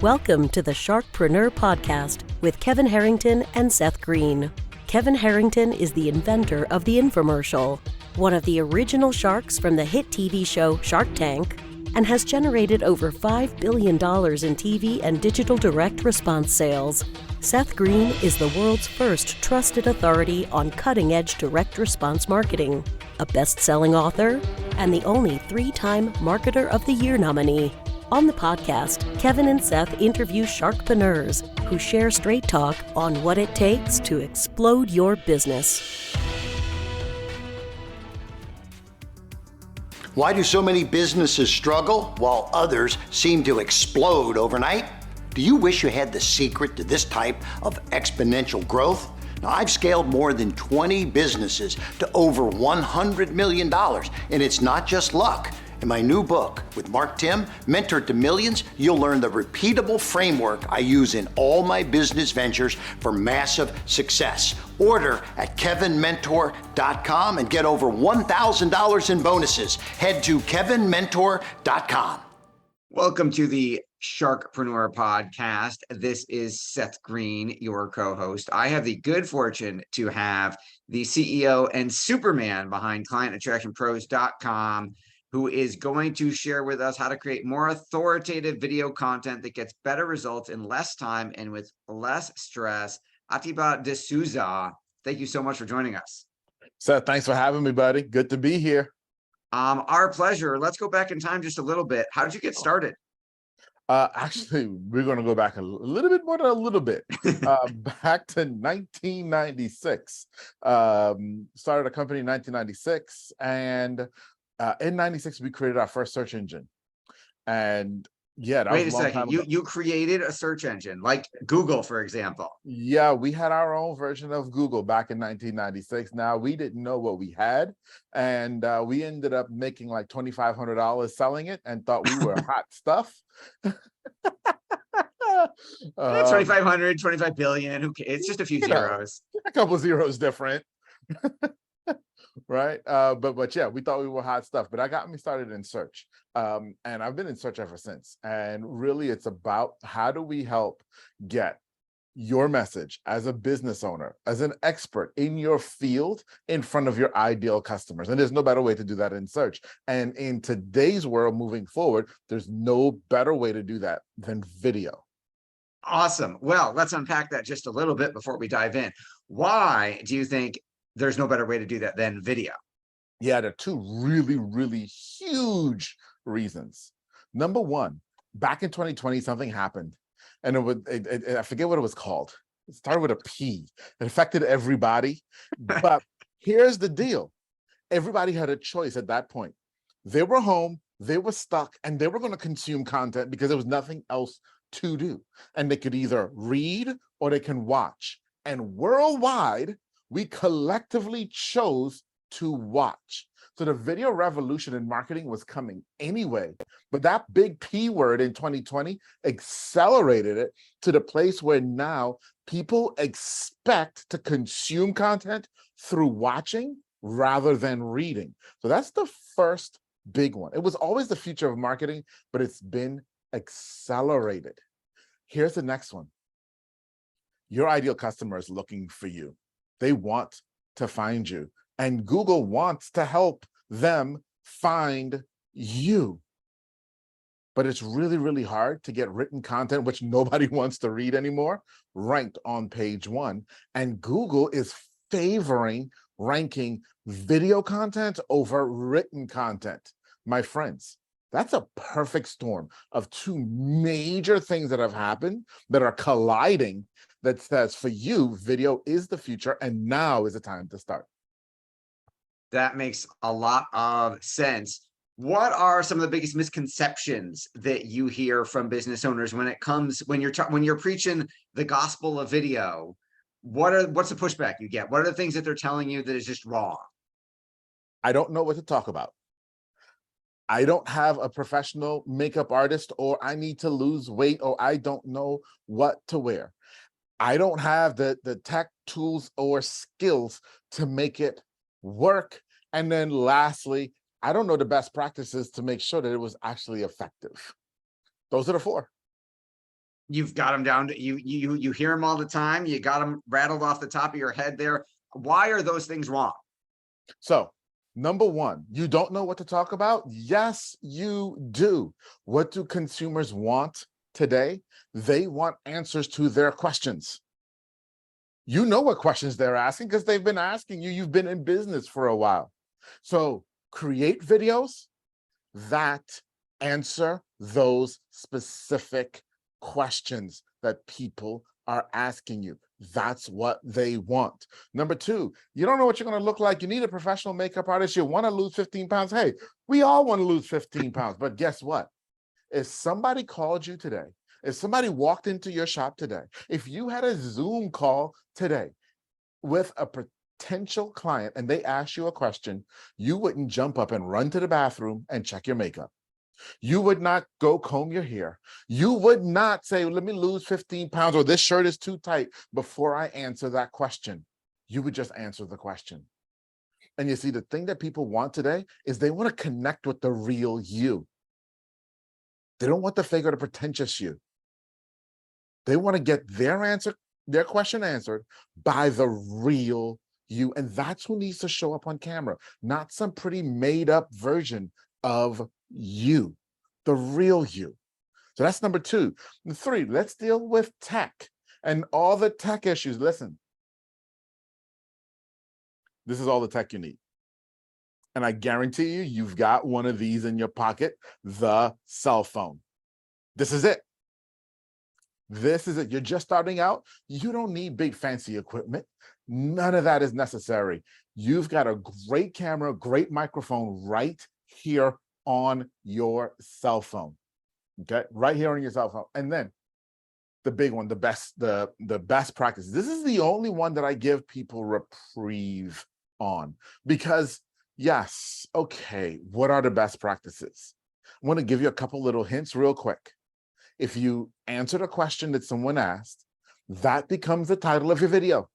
Welcome to the Sharkpreneur podcast with Kevin Harrington and Seth Greene. Kevin Harrington is the inventor of the infomercial, one of the original sharks from the hit TV show Shark Tank, and has generated over $5 billion in TV and digital direct response sales. Seth Greene is the world's first trusted authority on cutting-edge direct response marketing, a best-selling author, and the only 3-time Marketer of the Year nominee. On the podcast, Kevin and Seth interview Sharkpreneurs who share straight talk on what it takes to explode your business. Why do so many businesses struggle while others seem to explode overnight? Do you wish you had the secret to this type of exponential growth? Now, I've scaled more than 20 businesses to over $100 million, and it's not just luck. In my new book with Mark Tim, Mentor to Millions, you'll learn the repeatable framework I use in all my business ventures for massive success. Order at kevinmentor.com and get over $1,000 in bonuses. Head to kevinmentor.com. Welcome to the Sharkpreneur podcast. This is Seth Greene, your co-host. I have the good fortune to have the CEO and Superman behind clientattractionpros.com, who is going to share with us how to create more authoritative video content that gets better results in less time and with less stress. Atiba de Souza, thank you so much for joining us. Seth, thanks for having me, buddy. Good to be here. Our pleasure. Let's go back in time just a little bit. How did you get started? Actually, we're going to go back a little bit more than a little bit. Back to 1996. Started a company in 1996, and in 96, we created our first search engine. And yeah, that Wait was a long second. time ago. You created a search engine like Google, for example. Yeah, we had our own version of Google back in 1996. Now, we didn't know what we had, and we ended up making like $2,500 selling it and thought we were hot stuff. 2,500, 25 billion. Who cares? It's just a few zeros. A couple zeros different. Right. But yeah, we thought we were hot stuff, but that got me started in search. And I've been in search ever since. And really, it's about how do we help get your message as a business owner, as an expert in your field, in front of your ideal customers. And there's no better way to do that in search. And in today's world moving forward, there's no better way to do that than video. Awesome. Well, let's unpack that just a little bit before we dive in. Why do you think there's no better way to do that than video? Yeah, there are two really, really huge reasons. Number one, back in 2020, something happened, and I forget what it was called. It started with a P. It affected everybody. But here's the deal. Everybody had a choice at that point. They were home, they were stuck, and they were going to consume content because there was nothing else to do. And they could either read or they can watch. And worldwide, we collectively chose to watch. So the video revolution in marketing was coming anyway, but that big P word in 2020 accelerated it to the place where now people expect to consume content through watching rather than reading. So that's the first big one. It was always the future of marketing, but it's been accelerated. Here's the next one. Your ideal customer is looking for you. They want to find you, and Google wants to help them find you. But it's really, really hard to get written content, which nobody wants to read anymore, ranked on page one. And Google is favoring ranking video content over written content. My friends, that's a perfect storm of two major things that have happened that are colliding that says for you, video is the future, and now is the time to start. That makes a lot of sense. What are some of the biggest misconceptions that you hear from business owners when you're preaching the gospel of video? What's the pushback you get? What are the things that they're telling you that is just wrong? I don't know what to talk about. I don't have a professional makeup artist, or I need to lose weight, or I don't know what to wear. I don't have the tech tools or skills to make it work. And then lastly, I don't know the best practices to make sure that it was actually effective. Those are the four. You've got them down to you hear them all the time. You got them rattled off the top of your head there. Why are those things wrong? So, number one, you don't know what to talk about? Yes, you do. What do consumers want today? They want answers to their questions. You know what questions they're asking because they've been asking you. You've been in business for a while. So create videos that answer those specific questions that people are asking you. That's what they want. Number two, you don't know what you're going to look like. You need a professional makeup artist. You want to lose 15 pounds. Hey, we all want to lose 15 pounds. But guess what? If somebody called you today, if somebody walked into your shop today, if you had a Zoom call today with a potential client and they asked you a question, you wouldn't jump up and run to the bathroom and check your makeup. You would not go comb your hair. You would not say, let me lose 15 pounds or this shirt is too tight before I answer that question. You would just answer the question. And you see, the thing that people want today is they want to connect with the real you. They don't want the fake or the pretentious you. They want to get their question answered by the real you. And that's who needs to show up on camera, not some pretty made up version of you, the real you. So that's number two. And three, let's deal with tech and all the tech issues. Listen, this is all the tech you need. And I guarantee you, you've got one of these in your pocket, the cell phone. This is it. This is it. You're just starting out. You don't need big fancy equipment. None of that is necessary. You've got a great camera, great microphone right here on your cell phone. Okay, right here on your cell phone. And then the big one, the best practice. This is the only one that I give people reprieve on because yes, okay, what are the best practices? I want to give you a couple little hints real quick. If you answered a question that someone asked, that becomes the title of your video.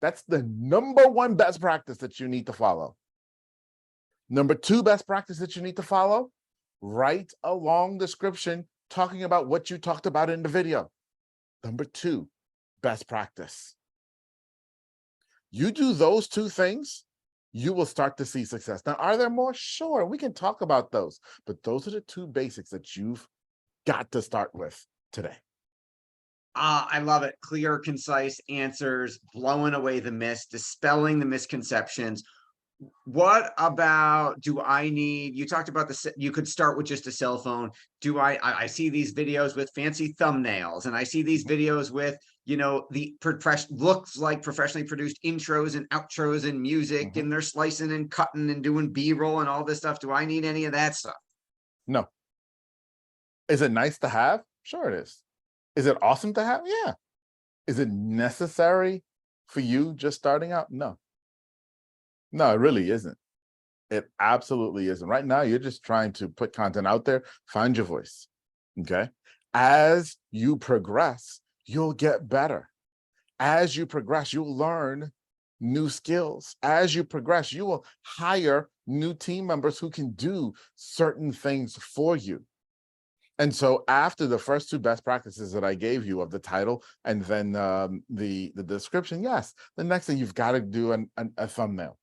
That's the number one best practice that you need to follow. Number two best practice that you need to follow, write a long description talking about what you talked about in the video. Number two best practice. You do those two things, you will start to see success. Now, are there more? Sure, we can talk about those, but those are the two basics that you've got to start with today. I love it. Clear, concise answers, blowing away the mist, dispelling the misconceptions. What about, do I need, you talked about you could start with just a cell phone. I see these videos with fancy thumbnails and I see these videos with, the looks like professionally produced intros and outros and music and they're slicing and cutting and doing B-roll and all this stuff. Do I need any of that stuff? No. Is it nice to have? Sure it is. Is it awesome to have? Yeah. Is it necessary for you just starting out? No. No, it really isn't. It absolutely isn't. Right now, you're just trying to put content out there, find your voice, okay? As you progress, you'll get better. As you progress, you'll learn new skills. As you progress, you will hire new team members who can do certain things for you. And so after the first two best practices that I gave you of the title and then the description, yes, the next thing you've got to do a thumbnail.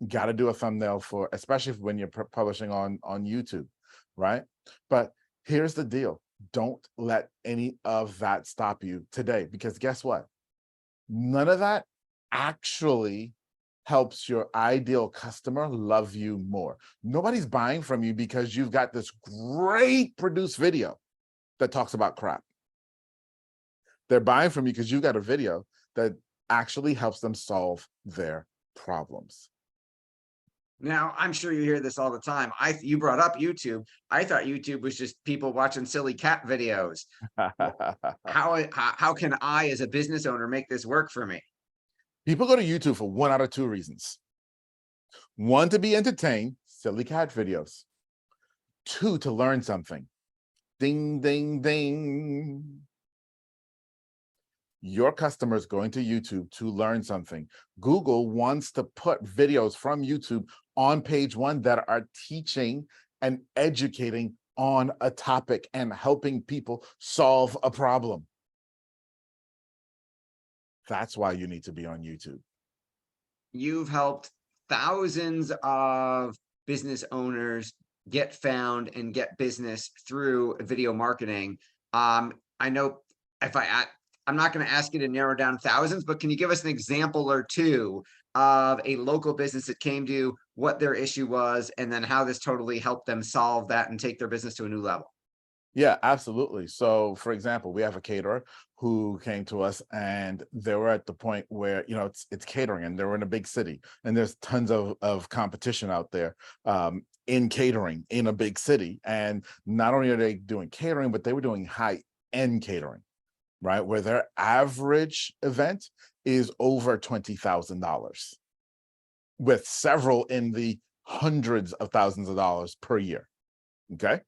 You got to do a thumbnail for, especially when you're publishing on YouTube, right? But here's the deal. Don't let any of that stop you today, because guess what? None of that actually helps your ideal customer love you more. Nobody's buying from you because you've got this great produced video that talks about crap. They're buying from you because you've got a video that actually helps them solve their problems. Now, I'm sure you hear this all the time. You brought up YouTube. I thought YouTube was just people watching silly cat videos. How can I, as a business owner, make this work for me? People go to YouTube for one out of two reasons. One, to be entertained, silly cat videos. Two, to learn something. Ding, ding, ding. Your customer is going to YouTube to learn something. Google wants to put videos from YouTube on page one that are teaching and educating on a topic and helping people solve a problem. That's why you need to be on YouTube. You've helped thousands of business owners get found and get business through video marketing. I know I'm not going to ask you to narrow down thousands, but can you give us an example or two of a local business that came to you, what their issue was, and then how this totally helped them solve that and take their business to a new level? Yeah, absolutely. So, for example, we have a caterer who came to us, and they were at the point where, you know, it's catering, and they're in a big city, and there's tons of competition out there in catering in a big city. And not only are they doing catering, but they were doing high-end catering, right? Where their average event is over $20,000, with several in the hundreds of thousands of dollars per year. Okay.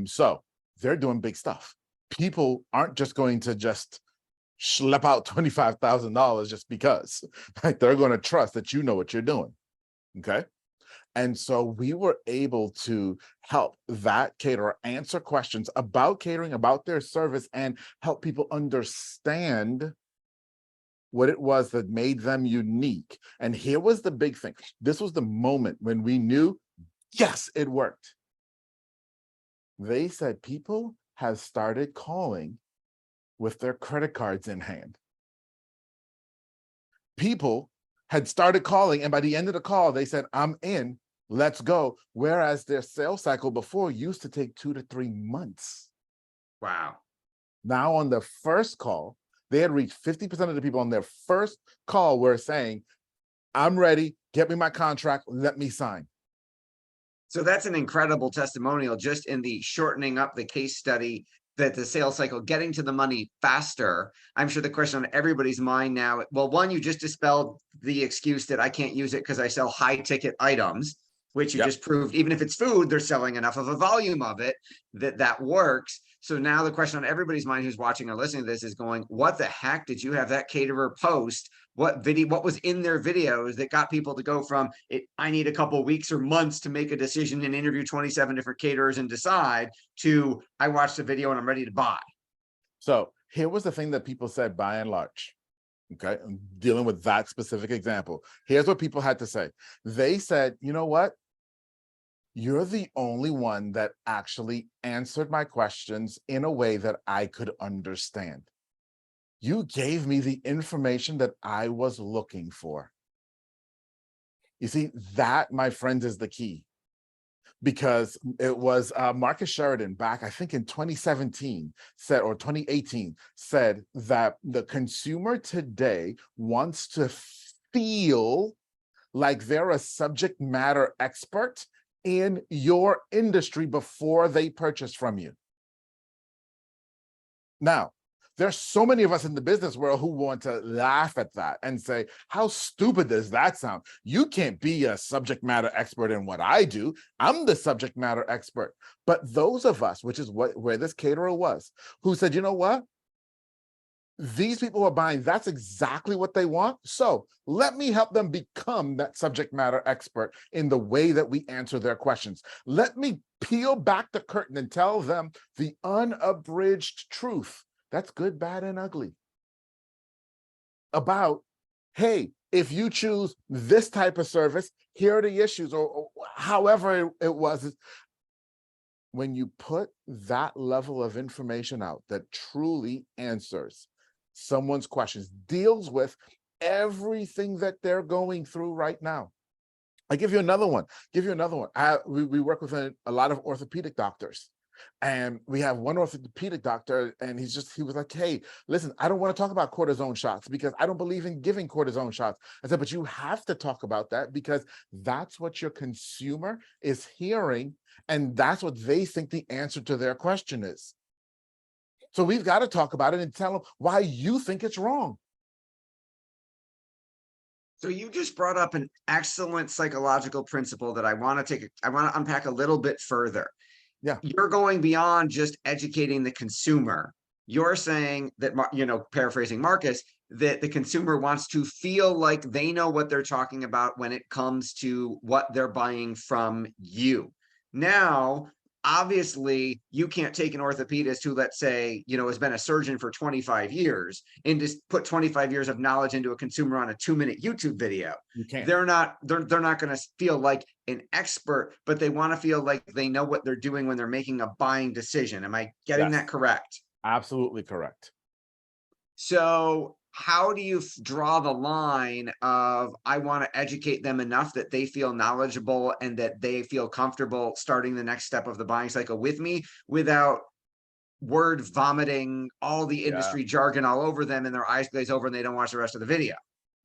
So they're doing big stuff. People aren't just going to just schlep out $25,000 just because. Like, they're going to trust that you know what you're doing. Okay. And so we were able to help that caterer answer questions about catering, about their service, and help people understand what it was that made them unique. And here was the big thing. This was the moment when we knew, yes, it worked. They said people have started calling with their credit cards in hand. People had started calling, and by the end of the call, they said, I'm in, let's go. Whereas their sales cycle before used to take 2 to 3 months. Wow. Now on the first call, they had reached 50% of the people on their first call were saying, I'm ready, get me my contract, let me sign. So that's an incredible testimonial just in the shortening up the case study, that the sales cycle, getting to the money faster. I'm sure the question on everybody's mind now, well, one, you just dispelled the excuse that I can't use it because I sell high ticket items, which you Yep. just proved, even if it's food, they're selling enough of a volume of it that works. So now the question on everybody's mind who's watching or listening to this is going, what the heck did you have that caterer post? What was in their videos that got people to go from it, I need a couple of weeks or months to make a decision and interview 27 different caterers and decide, to I watched the video and I'm ready to buy? So here was the thing that people said by and large. Okay, I'm dealing with that specific example. Here's what people had to say. They said, you know what? You're the only one that actually answered my questions in a way that I could understand. You gave me the information that I was looking for. You see, that, my friends, is the key. Because it was Marcus Sheridan back, I think in 2017 said, or 2018 said, that the consumer today wants to feel like they're a subject matter expert in your industry before they purchase from you. Now, there's so many of us in the business world who want to laugh at that and say, how stupid does that sound? You can't be a subject matter expert in what I do. I'm the subject matter expert. But those of us, which is where this caterer was, who said, you know what? These people are buying, that's exactly what they want. So let me help them become that subject matter expert in the way that we answer their questions. Let me peel back the curtain and tell them the unabridged truth. That's good, bad, and ugly. About, hey, if you choose this type of service, here are the issues, or however it was. When you put that level of information out that truly answers someone's questions, deals with everything that they're going through right now. I give you another one. We work with a lot of orthopedic doctors. And we have one orthopedic doctor, and he was like, hey, listen, I don't want to talk about cortisone shots because I don't believe in giving cortisone shots. I said, but you have to talk about that because that's what your consumer is hearing, and that's what they think the answer to their question is. So we've got to talk about it and tell them why you think it's wrong. So you just brought up an excellent psychological principle that I want to unpack a little bit further. Yeah. You're going beyond just educating the consumer. You're saying that, paraphrasing Marcus, that the consumer wants to feel like they know what they're talking about when it comes to what they're buying from you. Now, obviously you can't take an orthopedist who, let's say, has been a surgeon for 25 years and just put 25 years of knowledge into a consumer on a 2-minute YouTube video. You can't. They're not going to feel like an expert, but they want to feel like they know what they're doing when they're making a buying decision. Am I getting that correct? Absolutely correct. So how do you draw the line of, I want to educate them enough that they feel knowledgeable and that they feel comfortable starting the next step of the buying cycle with me without word vomiting all the industry jargon all over them and their eyes glaze over and they don't watch the rest of the video?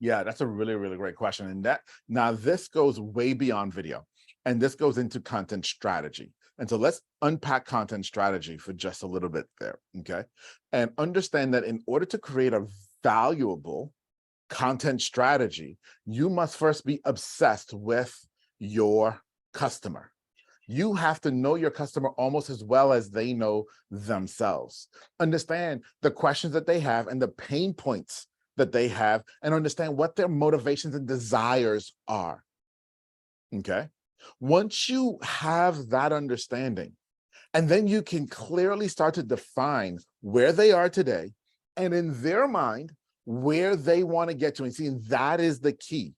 Yeah, that's a really, really great question. And now this goes way beyond video, and this goes into content strategy. And so let's unpack content strategy for just a little bit there, okay? And understand that in order to create a valuable content strategy, you must first be obsessed with your customer. You have to know your customer almost as well as they know themselves. Understand the questions that they have and the pain points that they have, and understand what their motivations and desires are, okay? Once you have that understanding, and then you can clearly start to define where they are today, and in their mind, where they want to get to. And seeing that is the key.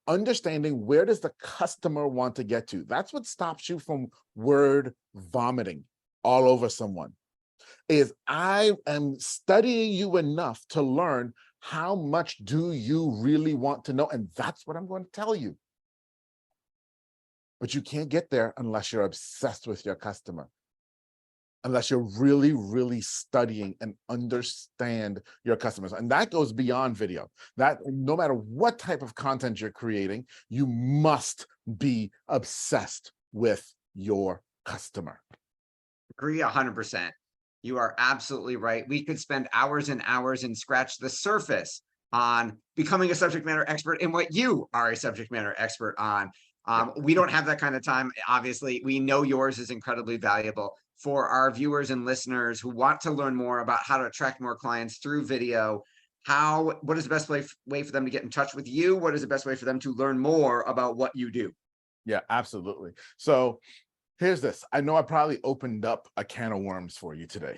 Understanding where does the customer want to get to. That's what stops you from word vomiting all over someone. Is I am studying you enough to learn how much do you really want to know? And that's what I'm going to tell you. But you can't get there unless you're obsessed with your customer, unless you're really, really studying and understand your customers. And that goes beyond video. That no matter what type of content you're creating, you must be obsessed with your customer. Agree 100%. You are absolutely right. We could spend hours and hours and scratch the surface on becoming a subject matter expert in what you are a subject matter expert on. We don't have that kind of time. Obviously, we know yours is incredibly valuable. For our viewers and listeners who want to learn more about how to attract more clients through video, what is the best way for them to get in touch with you? What is the best way for them to learn more about what you do? Yeah, absolutely. So here's this. I know I probably opened up a can of worms for you today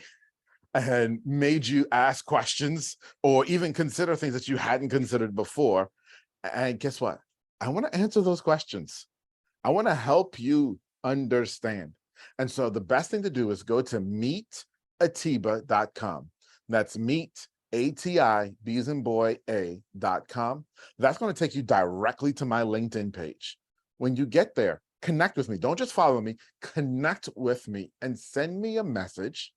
and made you ask questions or even consider things that you hadn't considered before. And guess what? I want to answer those questions. I want to help you understand. And so the best thing to do is go to meetatiba.com. That's meet, ATI, B as in boy, A.com. That's going to take you directly to my LinkedIn page. When you get there, connect with me. Don't just follow me, connect with me and send me a message.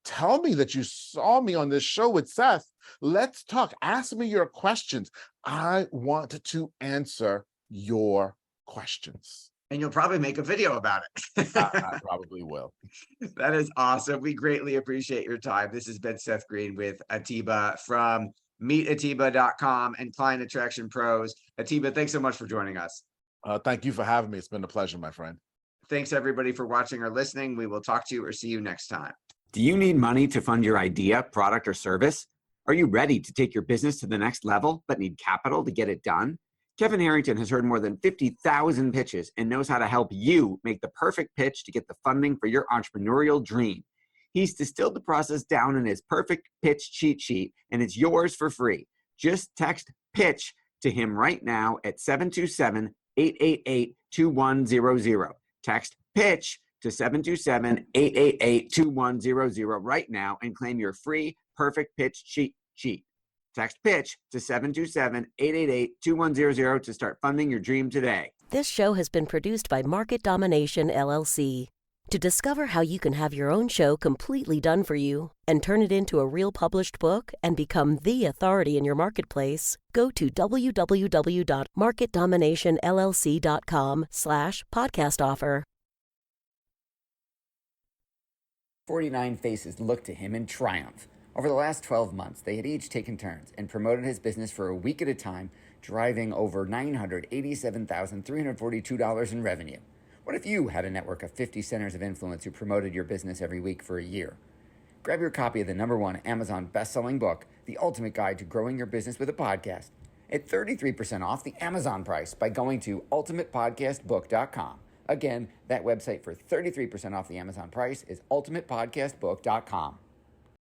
Tell me that you saw me on this show with Seth. Let's talk. Ask me your questions. I want to answer your questions. And you'll probably make a video about it. I probably will. That is awesome. We greatly appreciate your time. This has been Seth Greene with Atiba from meetatiba.com and Client Attraction Pros. Atiba, thanks so much for joining us. Thank you for having me. It's been a pleasure, my friend. Thanks, everybody, for watching or listening. We will talk to you or see you next time. Do you need money to fund your idea, product, or service? Are you ready to take your business to the next level but need capital to get it done? Kevin Harrington has heard more than 50,000 pitches and knows how to help you make the perfect pitch to get the funding for your entrepreneurial dream. He's distilled the process down in his perfect pitch cheat sheet, and it's yours for free. Just text PITCH to him right now at 727-888-2100. Text PITCH to 727-888-2100 right now and claim your free perfect pitch cheat sheet. Text PITCH to 727-888-2100 to start funding your dream today. This show has been produced by Market Domination, LLC. To discover how you can have your own show completely done for you and turn it into a real published book and become the authority in your marketplace, go to www.marketdominationllc.com/podcast offer. 49 faces looked to him in triumph. Over the last 12 months, they had each taken turns and promoted his business for a week at a time, driving over $987,342 in revenue. What if you had a network of 50 centers of influence who promoted your business every week for a year? Grab your copy of the #1 Amazon best-selling book, The Ultimate Guide to Growing Your Business with a Podcast, at 33% off the Amazon price by going to ultimatepodcastbook.com. Again, that website for 33% off the Amazon price is ultimatepodcastbook.com.